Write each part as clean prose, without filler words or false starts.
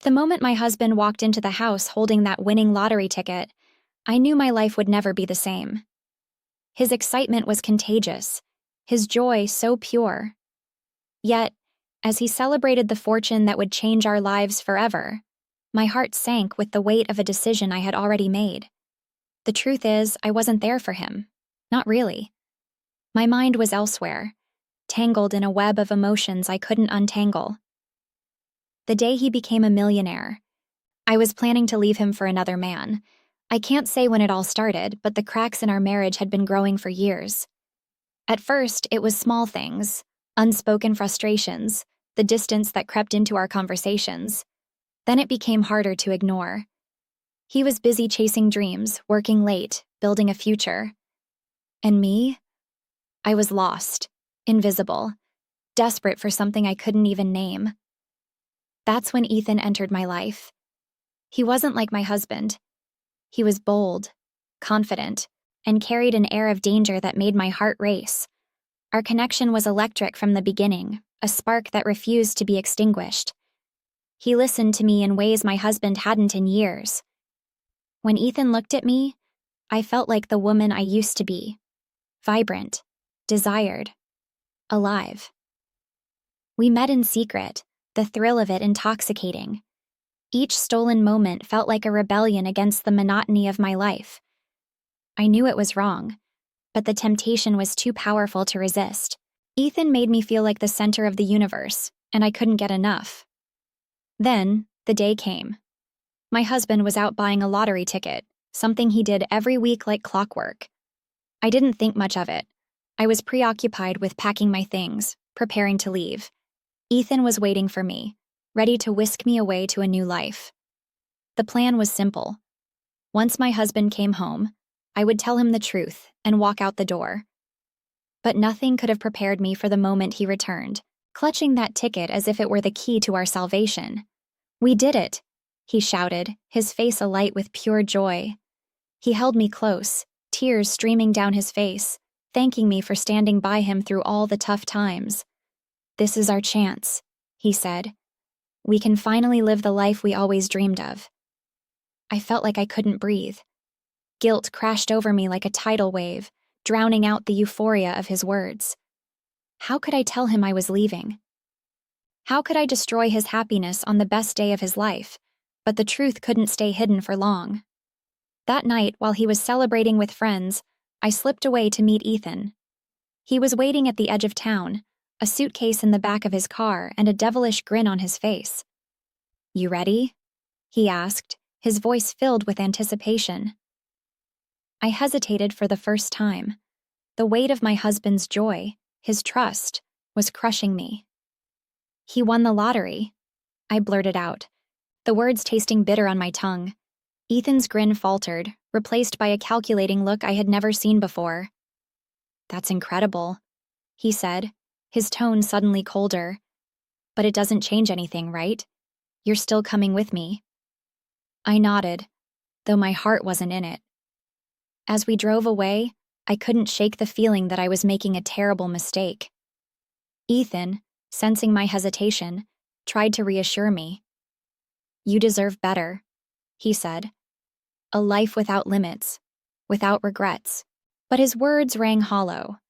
The moment my husband walked into the house holding that winning lottery ticket, I knew my life would never be the same. His excitement was contagious, his joy so pure. Yet, as he celebrated the fortune that would change our lives forever, my heart sank with the weight of a decision I had already made. The truth is, I wasn't there for him. Not really. My mind was elsewhere, tangled in a web of emotions I couldn't untangle. The day he became a millionaire, I was planning to leave him for another man. I can't say when it all started, but the cracks in our marriage had been growing for years. At first, it was small things, unspoken frustrations, the distance that crept into our conversations. Then it became harder to ignore. He was busy chasing dreams, working late, building a future. And me? I was lost, invisible, desperate for something I couldn't even name. That's when Ethan entered my life. He wasn't like my husband. He was bold, confident, and carried an air of danger that made my heart race. Our connection was electric from the beginning, a spark that refused to be extinguished. He listened to me in ways my husband hadn't in years. When Ethan looked at me, I felt like the woman I used to be. Vibrant, desired, alive. We met in secret, the thrill of it intoxicating. Each stolen moment felt like a rebellion against the monotony of my life. I knew it was wrong, but the temptation was too powerful to resist. Ethan made me feel like the center of the universe, and I couldn't get enough. Then, the day came. My husband was out buying a lottery ticket, something he did every week like clockwork. I didn't think much of it. I was preoccupied with packing my things, preparing to leave. Ethan was waiting for me, ready to whisk me away to a new life. The plan was simple. Once my husband came home, I would tell him the truth and walk out the door. But nothing could have prepared me for the moment he returned, clutching that ticket as if it were the key to our salvation. "We did it," he shouted, his face alight with pure joy. He held me close, tears streaming down his face, thanking me for standing by him through all the tough times. "This is our chance," he said. "We can finally live the life we always dreamed of." I felt like I couldn't breathe. Guilt crashed over me like a tidal wave, drowning out the euphoria of his words. How could I tell him I was leaving? How could I destroy his happiness on the best day of his life? But the truth couldn't stay hidden for long. That night, while he was celebrating with friends, I slipped away to meet Ethan. He was waiting at the edge of town, a suitcase in the back of his car and a devilish grin on his face. "You ready?" he asked, his voice filled with anticipation. I hesitated for the first time. The weight of my husband's joy, his trust, was crushing me. "He won the lottery," I blurted out, the words tasting bitter on my tongue. Ethan's grin faltered, replaced by a calculating look I had never seen before. "That's incredible," he said, his tone suddenly colder. "But it doesn't change anything, right? You're still coming with me." I nodded, though my heart wasn't in it. As we drove away, I couldn't shake the feeling that I was making a terrible mistake. Ethan, sensing my hesitation, tried to reassure me. "You deserve better," he said. "A life without limits, without regrets." But his words rang hollow.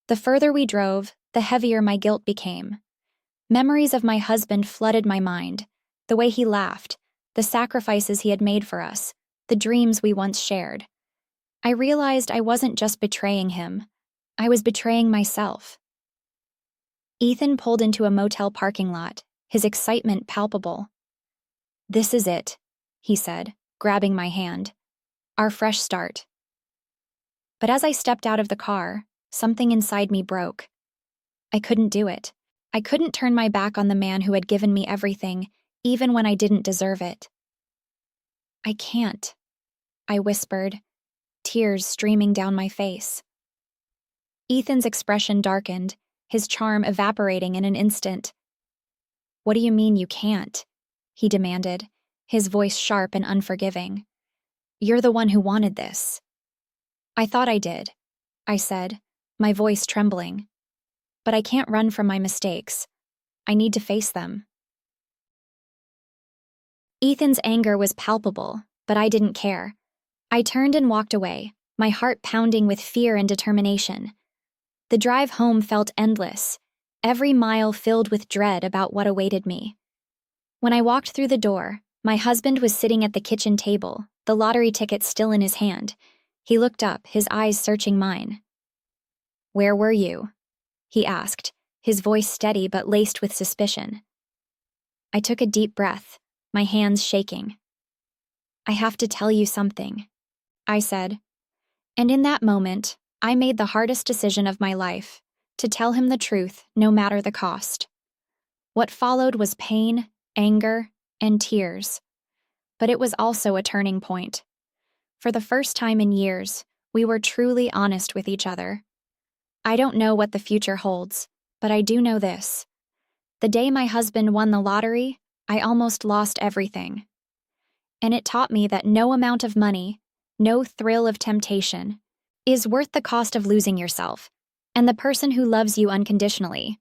The further we drove, the heavier my guilt became. Memories of my husband flooded my mind, the way he laughed, the sacrifices he had made for us, the dreams we once shared. I realized I wasn't just betraying him, I was betraying myself. Ethan pulled into a motel parking lot, his excitement palpable. "This is it," he said, grabbing my hand. "Our fresh start." But as I stepped out of the car, something inside me broke. I couldn't do it. I couldn't turn my back on the man who had given me everything, even when I didn't deserve it. "I can't," I whispered, tears streaming down my face. Ethan's expression darkened, his charm evaporating in an instant. "What do you mean you can't?" he demanded, his voice sharp and unforgiving. "You're the one who wanted this." "I thought I did," I said, my voice trembling. "But I can't run from my mistakes. I need to face them." Ethan's anger was palpable, but I didn't care. I turned and walked away, my heart pounding with fear and determination. The drive home felt endless, every mile filled with dread about what awaited me. When I walked through the door, my husband was sitting at the kitchen table, the lottery ticket still in his hand. He looked up, his eyes searching mine. "Where were you?" he asked, his voice steady but laced with suspicion. I took a deep breath, my hands shaking. "I have to tell you something," I said. And in that moment, I made the hardest decision of my life, to tell him the truth, no matter the cost. What followed was pain, anger, and tears. But it was also a turning point. For the first time in years, we were truly honest with each other. I don't know what the future holds, but I do know this. The day my husband won the lottery, I almost lost everything. And it taught me that no amount of money, no thrill of temptation, is worth the cost of losing yourself and the person who loves you unconditionally.